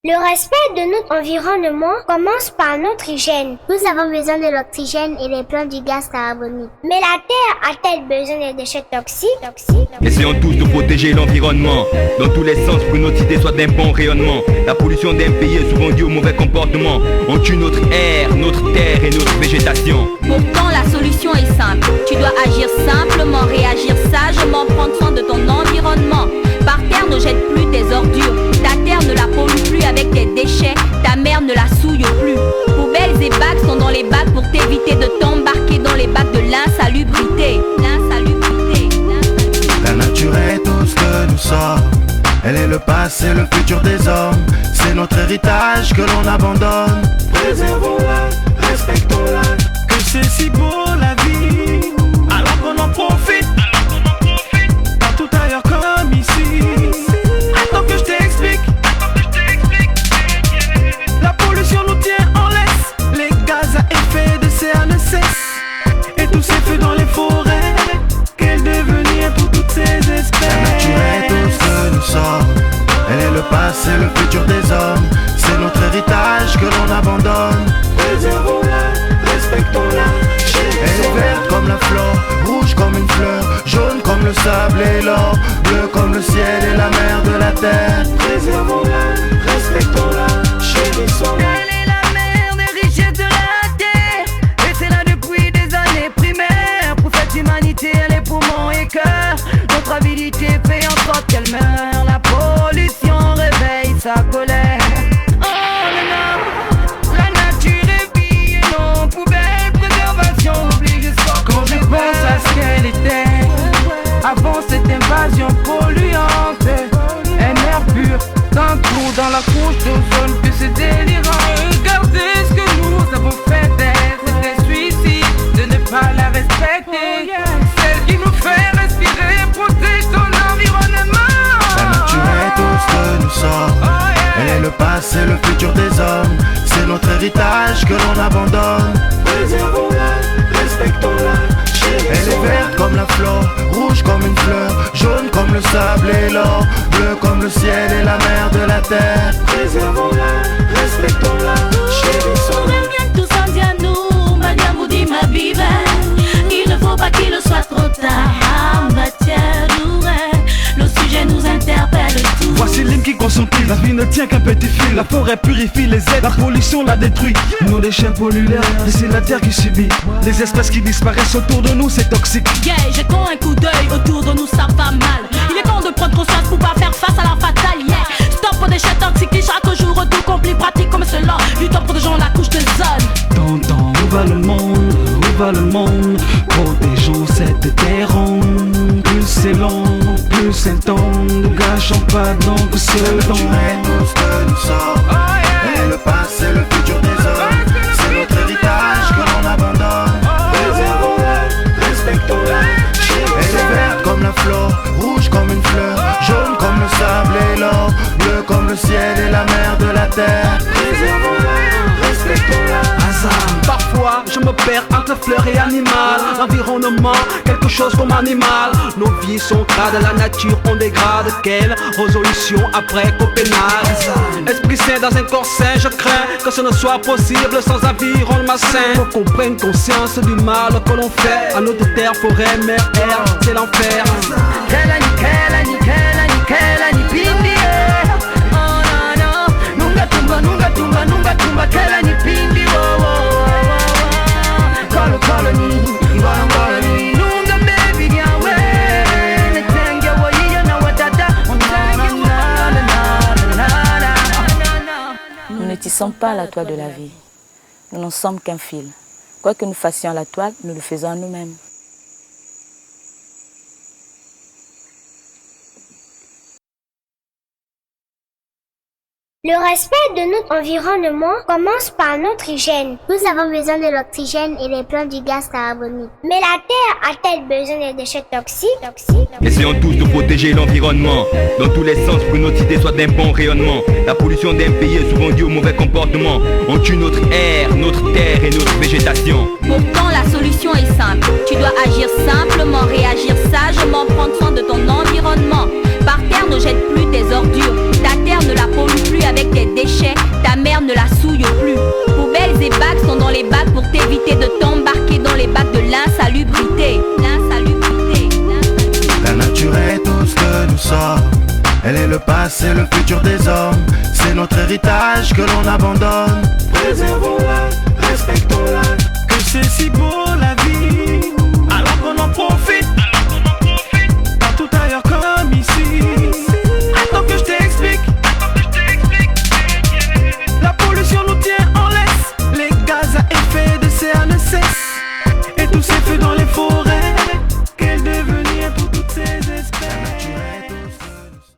Le respect de notre environnement commence par notre hygiène. Nous avons besoin de l'oxygène et les plantes du gaz carbonique. Mais la Terre a-t-elle besoin des déchets toxiques? Essayons tous de protéger l'environnement dans tous les sens pour que notre idée soit d'un bon rayonnement. La pollution d'un pays est souvent due au mauvais comportement. On tue notre air, notre terre et notre végétation. Pourtant la solution est simple. Tu dois agir simplement, réagir sagement, prendre soin de ton environnement. Par terre ne jette plus tes ordures. Ta terre ne la pollue plus avec tes déchets. Ta mer ne la souille plus. Poubelles et bacs sont dans les bacs pour t'éviter de t'embarquer dans les bacs de l'insalubrité. La nature est tout ce que nous sommes. Elle est le passé, le futur des hommes. C'est notre héritage que l'on abandonne. Préservons-la, respectons-la. Que c'est si beau la vie, alors qu'on en profite. Partout ailleurs comme ici. Attends que je t'explique. La pollution nous tient en laisse. Les gaz à effet de serre ne cessent. Et tous ces feux dans les forêts. Quel devenir pour toutes ces espèces? La nature est tout ce que nous sommes. Elle est le passé, le futur des hommes. C'est notre héritage que l'on abandonne. Préservons-la, respectons-la. Elle est verte comme la flore, rouge comme une fleur, jaune comme le sable et l'or, bleu comme le ciel et la mer de la terre. Préservons-la, respectons-la, chérissons-la. Elle est la mère des richesses de la terre. Et c'est là depuis des années primaires. Pour cette humanité, les poumons et cœurs. Notre avidité fait en sorte qu'elle meurt. La pollution réveille sa colère. Oh non, la nature est vie et non poubelle. Préservation oblige sport. Quand je pense à ce qu'elle était avant cette invasion polluante, un air pur, d'un trou dans la couche d'ozone, que c'est délirant. Regardez ce que nous avons fait d'elle. C'est un suicide de ne pas la respecter. Celle qui nous fait respirer, protège ton environnement. La nature est tout ce que nous sommes. Elle est le passé, le futur des hommes. C'est notre héritage que l'on abandonne. Préservons-la, respectons-la. Elle est verte comme la flore, rouge comme une fleur, jaune comme le sable et l'or, bleu comme le ciel et la mer de la terre. Préservons-la, respectons-la, chérissons-la. Il ne faut pas qu'il soit trop tard. Le sujet nous interpelle tous. Voici l'hymne qui consentit. La vie ne tient qu'un petit fil. La forêt purifie les aides. La pollution la détruit. Nos déchets polluent l'air. Et c'est la terre qui subit. Les espèces qui disparaissent autour de nous, c'est toxique. Yeah, jetons un coup d'œil autour de nous, ça va mal. Il est temps de prendre conscience pour pas faire face à la fatale. Yeah, stop aux déchets toxiques qui chaque jour tout pratique comme cela. Luttons pour des gens la couche de zone. Tonton, où va le monde? Où va le monde? Protégeons cette terre ronde. Plus c'est long, plus c'est le temps. Ne gâchons pas donc ce temps. La nature est tout ce que nous sommes. Elle est le passé, le futur des hommes. C'est notre héritage que l'on abandonne. Préservons-la, respectons-la. Elle est verte comme la flore, rouge comme une fleur, jaune comme le sable et l'or, bleu comme le ciel et la mer de la terre. Préservons-la, respectons-la. Parfois je me perds entre fleurs et animal. L'environnement, quelque chose comme animal. Nos vies sont crades, la nature on dégrade. Quelle résolution après Copenhague? Esprit saint dans un corps sain, je crains que ce ne soit possible sans environnement sain. Faut qu'on prenne conscience du mal que l'on fait à notre terre, forêt, mer, air, c'est l'enfer. Nous ne tissons pas la toile de la vie. Nous n'en sommes qu'un fil. Quoi que nous fassions à la toile, nous le faisons à nous-mêmes. Le respect de notre environnement commence par notre hygiène. Nous avons besoin de l'oxygène et les plantes du gaz carbonique. Mais la Terre a-t-elle besoin des déchets toxiques? Essayons tous de protéger l'environnement dans tous les sens pour que notre idée soit d'un bon rayonnement. La pollution d'un pays est souvent due au mauvais comportement. On tue notre air, notre terre et notre végétation. Pourtant la solution est simple. Tu dois agir simplement, réagir sagement, prendre soin de ton environnement. Par terre ne jette plus tes ordures. Ta terre ne la pollue plus avec tes déchets. c'est le futur des hommes. C'est notre héritage que l'on abandonne. Préservons-la.